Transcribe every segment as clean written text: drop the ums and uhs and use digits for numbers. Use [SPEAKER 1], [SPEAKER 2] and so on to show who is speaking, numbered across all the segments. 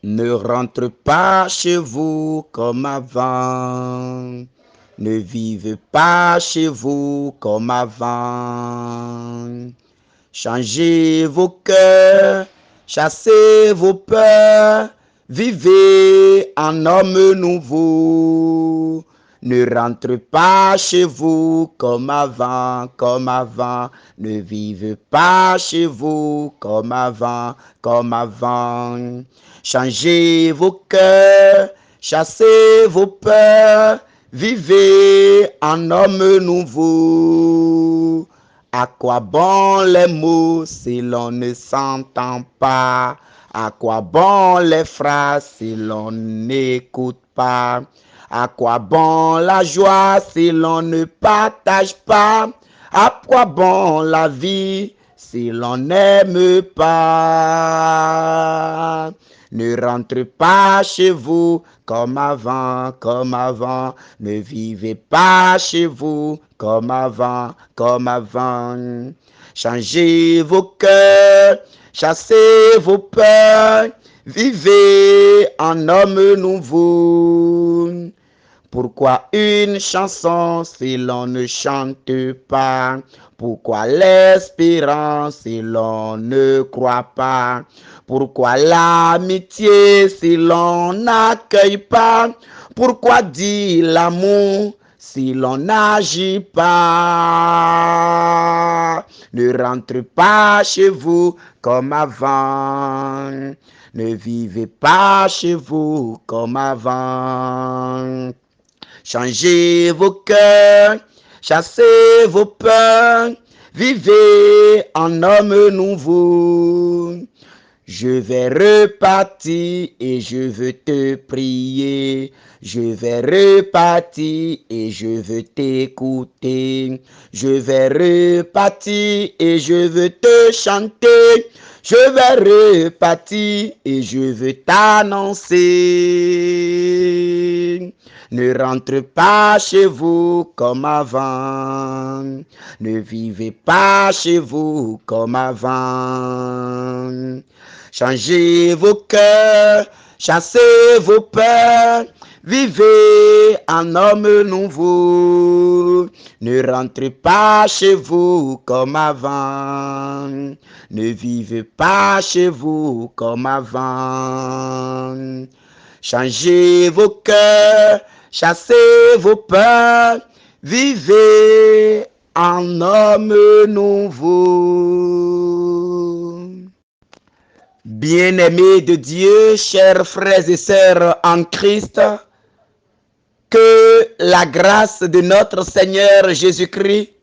[SPEAKER 1] Ne rentre pas chez vous comme avant. Ne vivez pas chez vous comme avant. Changez vos cœurs, chassez vos peurs, vivez en homme nouveau. Ne rentrez pas chez vous comme avant, comme avant. Ne vivez pas chez vous comme avant, comme avant. Changez vos cœurs, chassez vos peurs, vivez en homme nouveau. À quoi bon les mots si l'on ne s'entend pas? À quoi bon les phrases si l'on n'écoute pas? À quoi bon la joie si l'on ne partage pas? À quoi bon la vie si l'on n'aime pas? Ne rentrez pas chez vous comme avant, comme avant. Ne vivez pas chez vous comme avant, comme avant. Changez vos cœurs, chassez vos peurs, vivez en homme nouveau. Pourquoi une chanson si l'on ne chante pas? Pourquoi l'espérance si l'on ne croit pas? Pourquoi l'amitié si l'on n'accueille pas? Pourquoi dire l'amour si l'on n'agit pas? Ne rentre pas chez vous comme avant. Ne vivez pas chez vous comme avant. Changez vos cœurs, chassez vos peurs, vivez en homme nouveau. Je vais repartir et je veux te prier. Je vais repartir et je veux t'écouter. Je vais repartir et je veux te chanter. Je vais repartir et je veux t'annoncer. Ne rentre pas chez vous comme avant. Ne vivez pas chez vous comme avant. Changez vos cœurs, chassez vos peurs, vivez en homme nouveau. Ne rentrez pas chez vous comme avant. Ne vivez pas chez vous comme avant. Changez vos cœurs, chassez vos peurs, vivez en homme nouveau. Bien-aimés de Dieu, chers frères et sœurs en Christ, que la grâce de notre Seigneur Jésus-Christ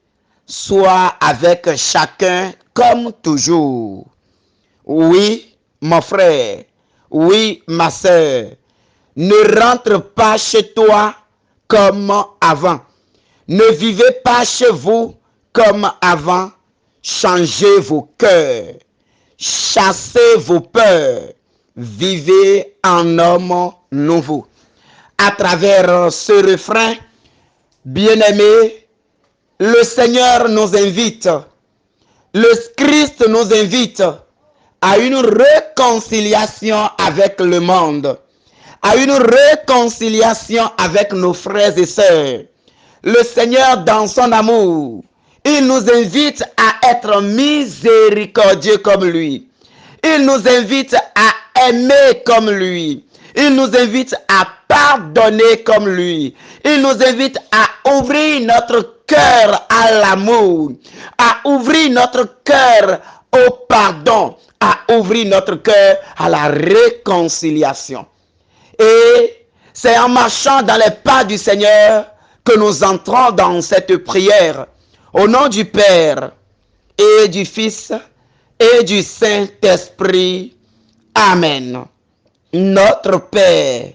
[SPEAKER 1] soit avec chacun comme toujours. Oui, mon frère, oui, ma sœur, ne rentre pas chez toi comme avant. Ne vivez pas chez vous comme avant. Changez vos cœurs. Chassez vos peurs. Vivez en homme nouveau. À travers ce refrain, bien-aimés, le Seigneur nous invite, le Christ nous invite à une réconciliation avec le monde, à une réconciliation avec nos frères et sœurs. Le Seigneur, dans son amour, il nous invite à être miséricordieux comme lui. Il nous invite à aimer comme lui. Il nous invite à pardonner comme lui. Il nous invite à ouvrir notre cœur à l'amour, à ouvrir notre cœur au pardon, à ouvrir notre cœur à la réconciliation. Et c'est en marchant dans les pas du Seigneur que nous entrons dans cette prière. Au nom du Père et du Fils et du Saint-Esprit. Amen. Notre Père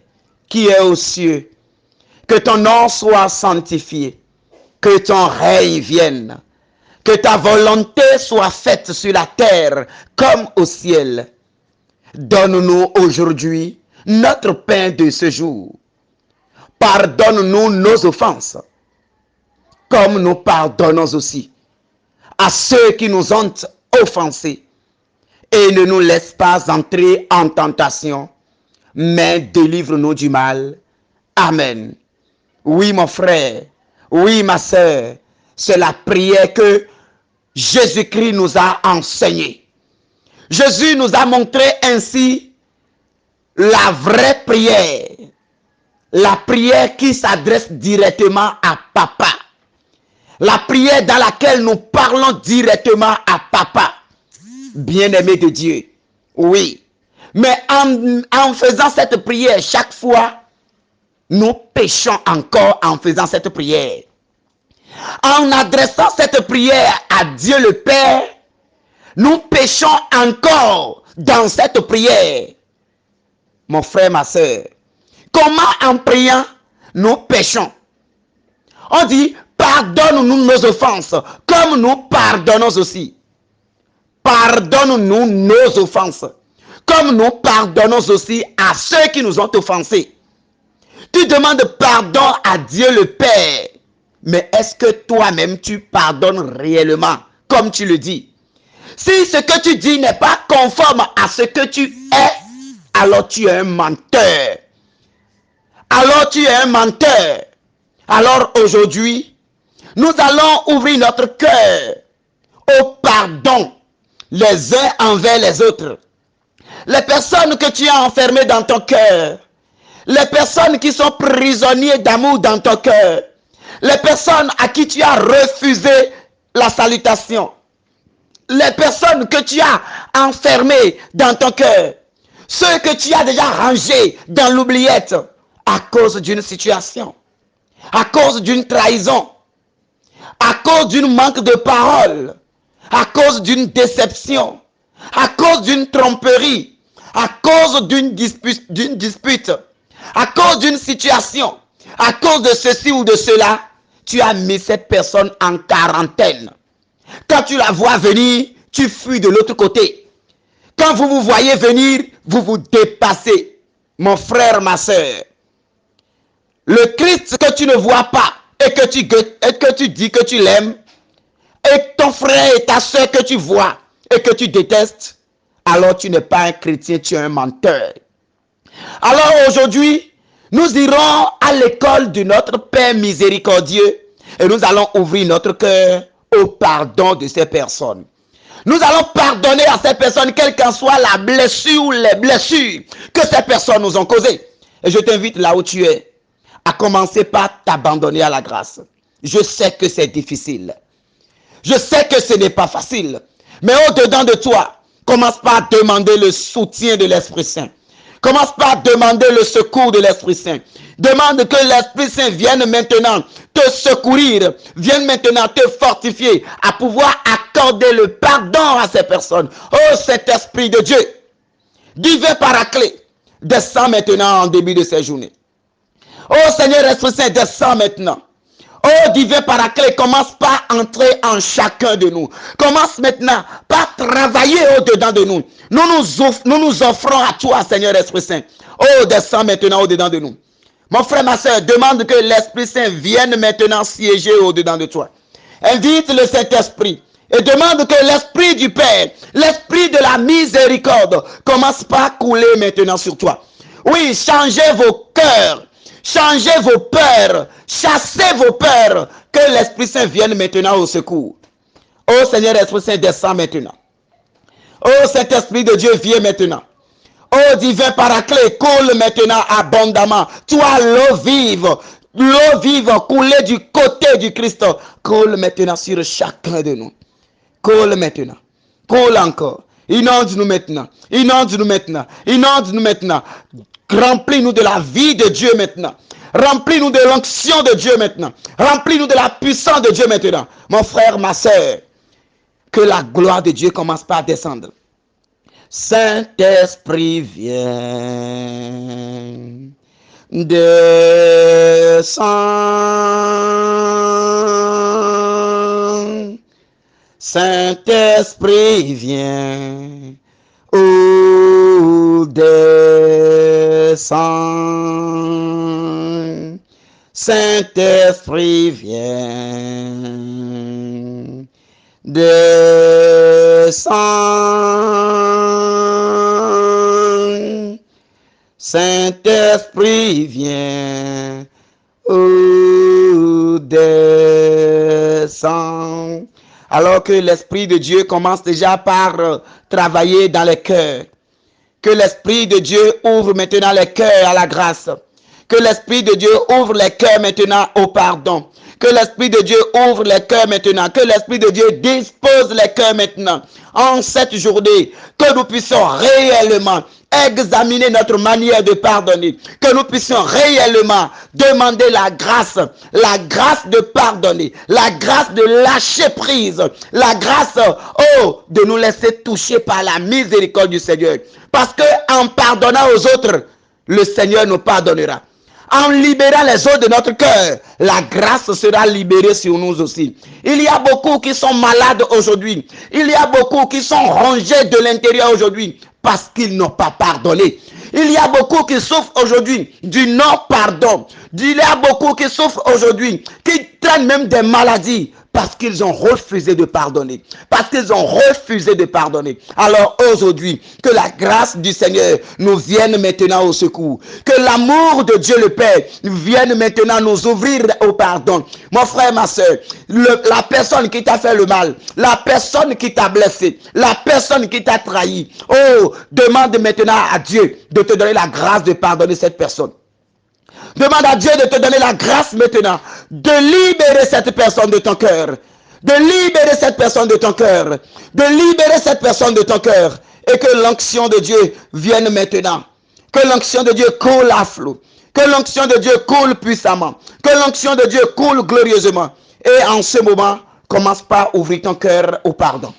[SPEAKER 1] qui est aux cieux, que ton nom soit sanctifié, que ton règne vienne, que ta volonté soit faite sur la terre comme au ciel. Donne-nous aujourd'hui notre pain de ce jour. Pardonne-nous nos offenses, comme nous pardonnons aussi à ceux qui nous ont offensés. Et ne nous laisse pas entrer en tentation, mais délivre-nous du mal. Amen. Oui, mon frère, oui, ma soeur, c'est la prière que Jésus-Christ nous a enseignée. Jésus nous a montré ainsi la vraie prière. La prière qui s'adresse directement à Papa. La prière dans laquelle nous parlons directement à Papa. Bien-aimé de Dieu. Oui. Mais en faisant cette prière, chaque fois, nous péchons encore en faisant cette prière. En adressant cette prière à Dieu le Père, nous péchons encore dans cette prière. Mon frère, ma soeur, comment en priant, nous péchons? On dit, pardonne-nous nos offenses, comme nous pardonnons aussi. Pardonne-nous nos offenses, comme nous pardonnons aussi à ceux qui nous ont offensés. Tu demandes pardon à Dieu le Père. Mais est-ce que toi-même tu pardonnes réellement, comme tu le dis? Si ce que tu dis n'est pas conforme à ce que tu es, alors tu es un menteur. Alors tu es un menteur. Alors aujourd'hui, nous allons ouvrir notre cœur au pardon les uns envers les autres. Les personnes que tu as enfermées dans ton cœur, les personnes qui sont prisonniers d'amour dans ton cœur, les personnes à qui tu as refusé la salutation, les personnes que tu as enfermées dans ton cœur, ceux que tu as déjà rangés dans l'oubliette à cause d'une situation, à cause d'une trahison, à cause d'une manque de parole, à cause d'une déception, à cause d'une tromperie, à cause d'une dispute, à cause d'une situation, à cause de ceci ou de cela, tu as mis cette personne en quarantaine. Quand tu la vois venir, tu fuis de l'autre côté. Quand vous vous voyez venir, vous vous dépassez. Mon frère, ma soeur, le Christ que tu ne vois pas et que tu dis que tu l'aimes, et ton frère et ta soeur que tu vois et que tu détestes, alors tu n'es pas un chrétien, tu es un menteur. Alors aujourd'hui, nous irons à l'école de notre Père miséricordieux et nous allons ouvrir notre cœur au pardon de ces personnes. Nous allons pardonner à ces personnes, quelle qu'en soit la blessure ou les blessures que ces personnes nous ont causées. Et je t'invite là où tu es, à commencer par t'abandonner à la grâce. Je sais que c'est difficile. Je sais que ce n'est pas facile. Mais au-dedans de toi, commence par demander le soutien de l'Esprit Saint. Commence par demander le secours de l'Esprit Saint. Demande que l'Esprit Saint vienne maintenant te secourir, vienne maintenant te fortifier à pouvoir accorder le pardon à ces personnes. Oh, cet Esprit de Dieu, divin Paraclet, descends maintenant en début de ces journées. Oh Seigneur Esprit Saint, descends maintenant. Oh divin Paraclet, commence par entrer en chacun de nous. Commence maintenant par travailler au-dedans de nous. Nous nous offrons à toi, Seigneur Esprit Saint. Oh, descends maintenant au-dedans de nous. Mon frère, ma soeur, demande que l'Esprit Saint vienne maintenant siéger au-dedans de toi. Invite le Saint-Esprit et demande que l'Esprit du Père, l'Esprit de la miséricorde, commence par couler maintenant sur toi. Oui, changez vos cœurs. Changez vos peurs, chassez vos peurs, que l'Esprit Saint vienne maintenant au secours. Oh Seigneur Esprit Saint, descends maintenant. Oh Saint-Esprit de Dieu, viens maintenant. Oh divin Paraclet, coule maintenant abondamment. Toi, l'eau vive coulée du côté du Christ, coule maintenant sur chacun de nous. Coule maintenant, coule encore. Inonde-nous maintenant, inonde-nous maintenant, inonde-nous maintenant. Remplis-nous de la vie de Dieu maintenant. Remplis-nous de l'onction de Dieu maintenant. Remplis-nous de la puissance de Dieu maintenant. Mon frère, ma soeur, que la gloire de Dieu commence par descendre. Saint-Esprit, viens. Descends. Saint-Esprit, viens. Oh, descends. Saint-Esprit, viens. Descends. Saint-Esprit, viens. Oh, descends. Alors que l'Esprit de Dieu commence déjà par travailler dans les cœurs. Que l'Esprit de Dieu ouvre maintenant les cœurs à la grâce. Que l'Esprit de Dieu ouvre les cœurs maintenant au pardon. Que l'Esprit de Dieu ouvre les cœurs maintenant. Que l'Esprit de Dieu dispose les cœurs maintenant. En cette journée, que nous puissions réellement examiner notre manière de pardonner. Que nous puissions réellement demander la grâce de pardonner, la grâce de lâcher prise, la grâce, de nous laisser toucher par la miséricorde du Seigneur. Parce que en pardonnant aux autres, le Seigneur nous pardonnera. En libérant les autres de notre cœur, la grâce sera libérée sur nous aussi. Il y a beaucoup qui sont malades aujourd'hui. Il y a beaucoup qui sont rongés de l'intérieur aujourd'hui parce qu'ils n'ont pas pardonné. Il y a beaucoup qui souffrent aujourd'hui du non-pardon. Il y a beaucoup qui souffrent aujourd'hui, qui traînent même des maladies parce qu'ils ont refusé de pardonner. Parce qu'ils ont refusé de pardonner. Alors aujourd'hui, que la grâce du Seigneur nous vienne maintenant au secours. Que l'amour de Dieu le Père vienne maintenant nous ouvrir au pardon. Mon frère, ma soeur, la personne qui t'a fait le mal, la personne qui t'a blessé, la personne qui t'a trahi, demande maintenant à Dieu de te donner la grâce de pardonner cette personne. Demande à Dieu de te donner la grâce maintenant de libérer cette personne de ton cœur. De libérer cette personne de ton cœur. De libérer cette personne de ton cœur. Et que l'onction de Dieu vienne maintenant. Que l'onction de Dieu coule à flot. Que l'onction de Dieu coule puissamment. Que l'onction de Dieu coule glorieusement. Et en ce moment, commence par ouvrir ton cœur au pardon.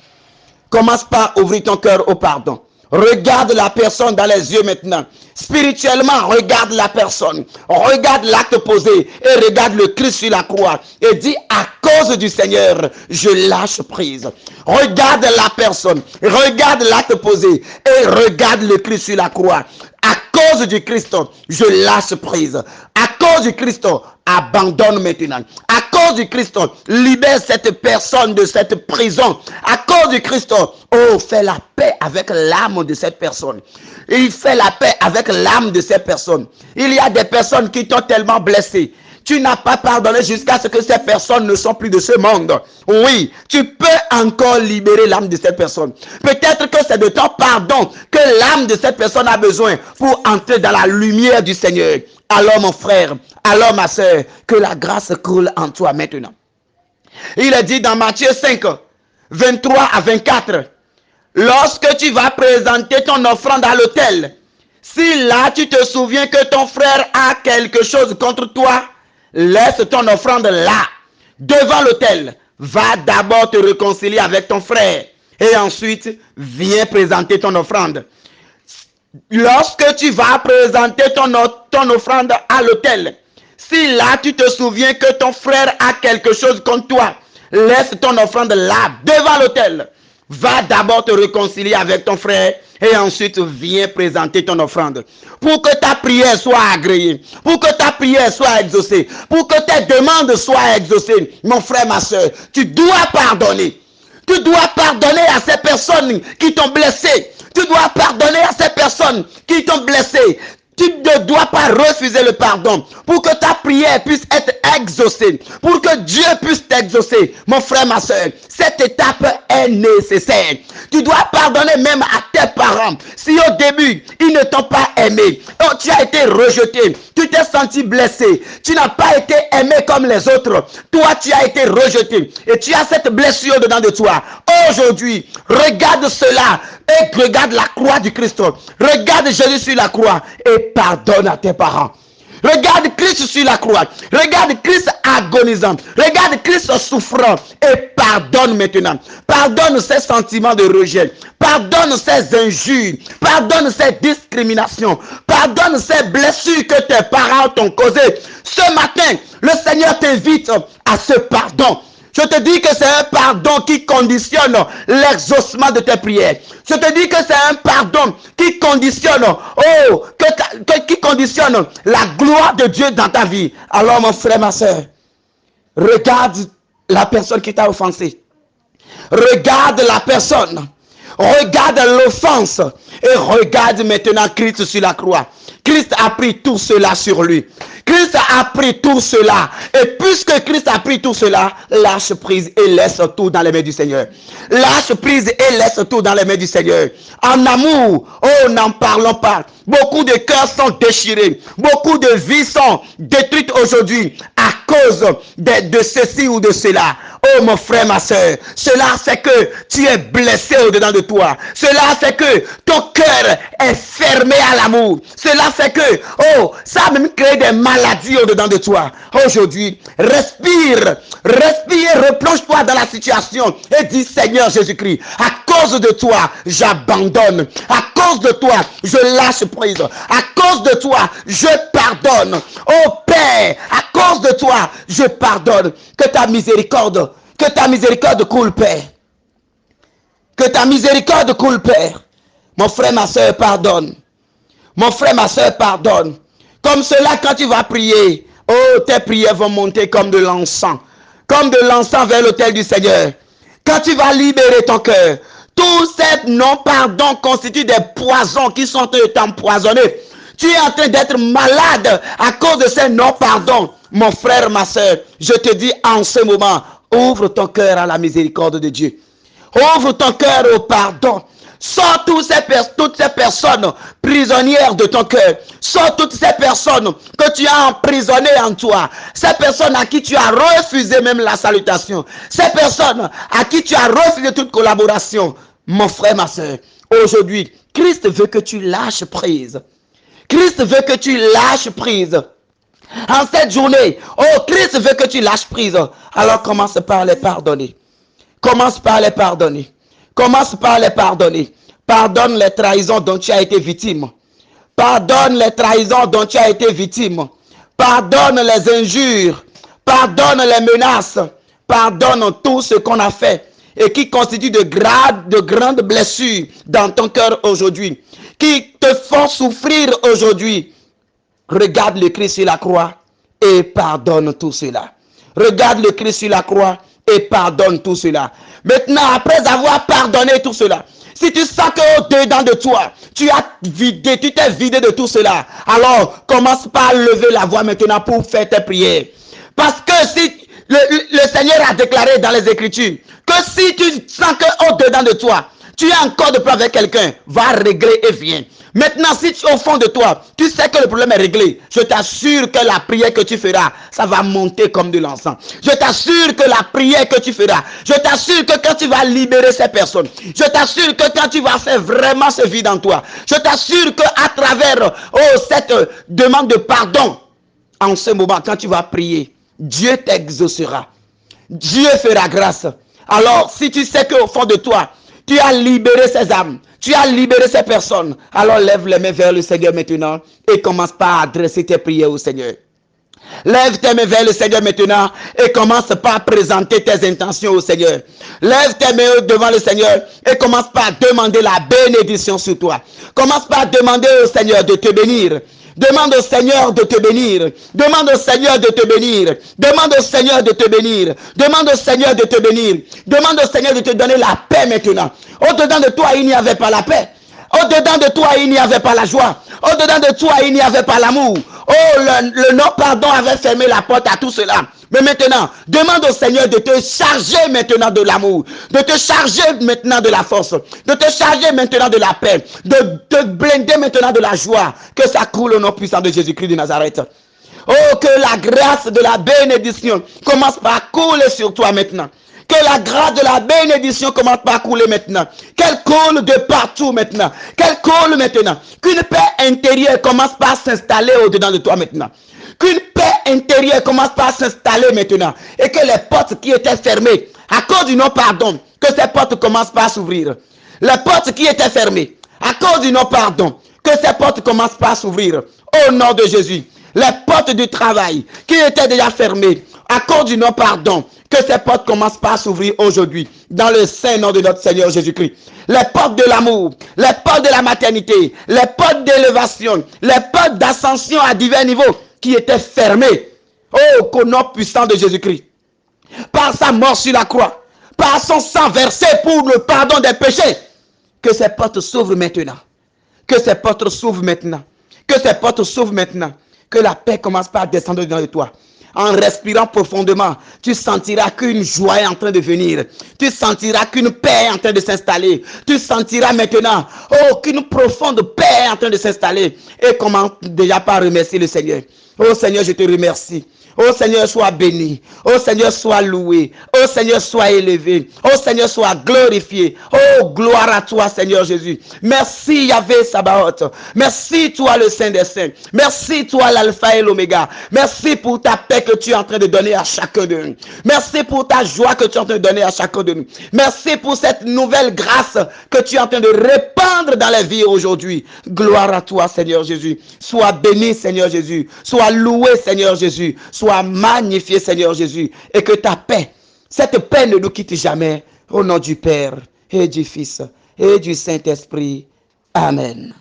[SPEAKER 1] Commence par ouvrir ton cœur au pardon. Regarde la personne dans les yeux maintenant. Spirituellement, regarde la personne. Regarde l'acte posé et regarde le Christ sur la croix. Et dis, à cause du Seigneur, je lâche prise. Regarde la personne. Regarde l'acte posé et regarde le Christ sur la croix. À cause du Christ, je lâche prise. À cause du Christ, abandonne maintenant. À cause du Christ, libère cette personne de cette prison. À cause du Christ, fais la paix avec l'âme de cette personne. Il fait la paix avec l'âme de cette personne. Il y a des personnes qui t'ont tellement blessé. Tu n'as pas pardonné jusqu'à ce que ces personnes ne sont plus de ce monde. Oui, tu peux encore libérer l'âme de cette personne. Peut-être que c'est de ton pardon que l'âme de cette personne a besoin pour entrer dans la lumière du Seigneur. Alors mon frère, alors ma soeur, que la grâce coule en toi maintenant. Il est dit dans Matthieu 5, 23 à 24, lorsque tu vas présenter ton offrande à l'autel, si là tu te souviens que ton frère a quelque chose contre toi, laisse ton offrande là, devant l'autel. Va d'abord te réconcilier avec ton frère et ensuite viens présenter ton offrande. Lorsque tu vas présenter ton offrande à l'autel, si là tu te souviens que ton frère a quelque chose contre toi, laisse ton offrande là, devant l'autel. Va d'abord te réconcilier avec ton frère et ensuite viens présenter ton offrande. Pour que ta prière soit agréée, pour que ta prière soit exaucée, pour que tes demandes soient exaucées, mon frère, ma soeur, tu dois pardonner. Tu dois pardonner à ces personnes qui t'ont blessé. Tu dois pardonner à ces personnes qui t'ont blessé. Tu ne dois pas refuser le pardon pour que ta prière puisse être exaucée, pour que Dieu puisse t'exaucer. Mon frère, ma soeur, cette étape est nécessaire. Tu dois pardonner même à tes parents. Si au début, ils ne t'ont pas aimé, tu as été rejeté, tu t'es senti blessé, tu n'as pas été aimé comme les autres, toi tu as été rejeté et tu as cette blessure dedans de toi. Aujourd'hui, regarde cela et regarde la croix du Christ. Regarde Jésus sur la croix et pardonne à tes parents. Regarde Christ sur la croix. Regarde Christ agonisant. Regarde Christ souffrant. Et pardonne maintenant. Pardonne ces sentiments de rejet. Pardonne ces injures. Pardonne ces discriminations. Pardonne ces blessures que tes parents t'ont causées. Ce matin, le Seigneur t'invite à ce pardon. Je te dis que c'est un pardon qui conditionne l'exaucement de tes prières. Je te dis que c'est un pardon qui conditionne, qui conditionne la gloire de Dieu dans ta vie. Alors mon frère, ma soeur, regarde la personne qui t'a offensé. Regarde la personne. Regarde l'offense et regarde maintenant Christ sur la croix. Christ a pris tout cela sur lui. Christ a pris tout cela. Et puisque Christ a pris tout cela, lâche prise et laisse tout dans les mains du Seigneur. Lâche prise et laisse tout dans les mains du Seigneur. En amour, oh, n'en parlons pas. Beaucoup de cœurs sont déchirés. Beaucoup de vies sont détruites aujourd'hui à cause de ceci ou de cela. Oh mon frère, ma soeur, cela fait que tu es blessé au-dedans de toi. Cela fait que ton cœur est fermé à l'amour. Cela fait que, oh, ça a même créé des maladies au-dedans de toi. Aujourd'hui, respire, respire, replonge-toi dans la situation et dis, Seigneur Jésus-Christ, à cause de toi, j'abandonne. À cause de toi, je lâche prise. À cause de toi, je pardonne. Oh Père, à cause de toi, je pardonne. Que ta miséricorde coule, Père. Que ta miséricorde coule, Père. Mon frère, ma soeur, pardonne. Mon frère, ma soeur, pardonne. Comme cela, quand tu vas prier, oh, tes prières vont monter comme de l'encens. Comme de l'encens vers l'autel du Seigneur. Quand tu vas libérer ton cœur, tous ces non-pardons constituent des poisons qui sont en train de t'empoisonner. Tu es en train d'être malade à cause de ces non-pardons. Mon frère, ma soeur, je te dis en ce moment, ouvre ton cœur à la miséricorde de Dieu. Ouvre ton cœur au pardon. Sors toutes ces personnes prisonnières de ton cœur. Sors toutes ces personnes que tu as emprisonnées en toi. Ces personnes à qui tu as refusé même la salutation. Ces personnes à qui tu as refusé toute collaboration. Mon frère, ma soeur, aujourd'hui, Christ veut que tu lâches prise. Christ veut que tu lâches prise. En cette journée, oh, Christ veut que tu lâches prise. Alors commence par les pardonner. Commence par les pardonner. Commence par les pardonner. Pardonne les trahisons dont tu as été victime. Pardonne les trahisons dont tu as été victime. Pardonne les injures. Pardonne les menaces. Pardonne tout ce qu'on a fait et qui constitue de grandes blessures dans ton cœur aujourd'hui, qui te font souffrir aujourd'hui. Regarde le Christ sur la croix et pardonne tout cela. Regarde le Christ sur la croix et pardonne tout cela. Maintenant, après avoir pardonné tout cela, si tu sens qu'au-dedans de toi, tu t'es vidé de tout cela, alors commence par lever la voix maintenant pour faire tes prières. Parce que si le Seigneur a déclaré dans les Écritures que si tu sens qu'au-dedans de toi, tu as encore de problème avec quelqu'un, va régler et viens. Maintenant, si au fond de toi, tu sais que le problème est réglé, je t'assure que la prière que tu feras, ça va monter comme de l'encens. Je t'assure que la prière que tu feras, je t'assure que quand tu vas libérer ces personnes, je t'assure que quand tu vas faire vraiment ce vide en toi, je t'assure qu'à travers cette demande de pardon, en ce moment, quand tu vas prier, Dieu t'exaucera. Dieu fera grâce. Alors, si tu sais qu'au fond de toi, tu as libéré ces âmes, tu as libéré ces personnes, alors lève les mains vers le Seigneur maintenant et commence par adresser tes prières au Seigneur. Lève tes mains vers le Seigneur maintenant et commence par présenter tes intentions au Seigneur. Lève tes mains devant le Seigneur et commence par demander la bénédiction sur toi. Commence par demander au Seigneur de te bénir. Demande au Seigneur de te bénir. Demande au Seigneur de te bénir. Demande au Seigneur de te bénir. Demande au Seigneur de te bénir. Demande au Seigneur de te donner la paix maintenant. Au-dedans de toi, il n'y avait pas la paix. Au-dedans de toi, il n'y avait pas la joie. Au-dedans de toi, il n'y avait pas l'amour. Oh, le non-pardon avait fermé la porte à tout cela. Mais maintenant, demande au Seigneur de te charger maintenant de l'amour, de te charger maintenant de la force, de te charger maintenant de la paix, de te blinder maintenant de la joie, que ça coule au nom puissant de Jésus-Christ de Nazareth. Oh, que la grâce de la bénédiction commence par couler sur toi maintenant. Que la grâce de la bénédiction commence par couler maintenant. Qu'elle coule de partout maintenant. Qu'elle coule maintenant. Qu'une paix intérieure commence par s'installer au-dedans de toi maintenant. Qu'une paix intérieure commence par s'installer maintenant. Et que les portes qui étaient fermées à cause du non-pardon, que ces portes commencent par s'ouvrir. Les portes qui étaient fermées à cause du non-pardon, que ces portes commencent par s'ouvrir. Au nom de Jésus. Les portes du travail qui étaient déjà fermées à cause du non-pardon, que ces portes commencent par s'ouvrir aujourd'hui, dans le saint nom de notre Seigneur Jésus-Christ. Les portes de l'amour, les portes de la maternité, les portes d'élévation, les portes d'ascension à divers niveaux qui étaient fermées. Oh, qu'au nom puissant de Jésus-Christ, par sa mort sur la croix, par son sang versé pour le pardon des péchés, Que ces portes s'ouvrent maintenant. Que ces portes s'ouvrent maintenant. Que ces portes s'ouvrent maintenant. Que la paix commence par descendre dans de toi. En respirant profondément, tu sentiras qu'une joie est en train de venir. Tu sentiras qu'une paix est en train de s'installer. Tu sentiras maintenant, qu'une profonde paix est en train de s'installer. Et commence déjà par remercier le Seigneur. Oh Seigneur, je te remercie. Oh Seigneur, sois béni. Oh Seigneur, sois loué. Oh Seigneur, sois élevé. Oh Seigneur, sois glorifié. Oh, gloire à toi, Seigneur Jésus. Merci, Yahvé Sabaoth. Merci, toi, le Saint des Saints. Merci, toi, l'Alpha et l'Oméga. Merci pour ta paix que tu es en train de donner à chacun de nous. Merci pour ta joie que tu es en train de donner à chacun de nous. Merci pour cette nouvelle grâce que tu es en train de répandre dans la vie aujourd'hui. Gloire à toi, Seigneur Jésus. Sois béni, Seigneur Jésus. Sois loué, Seigneur Jésus. Sois magnifié, Seigneur Jésus. Et que ta paix, cette paix ne nous quitte jamais. Au nom du Père et du Fils et du Saint-Esprit. Amen.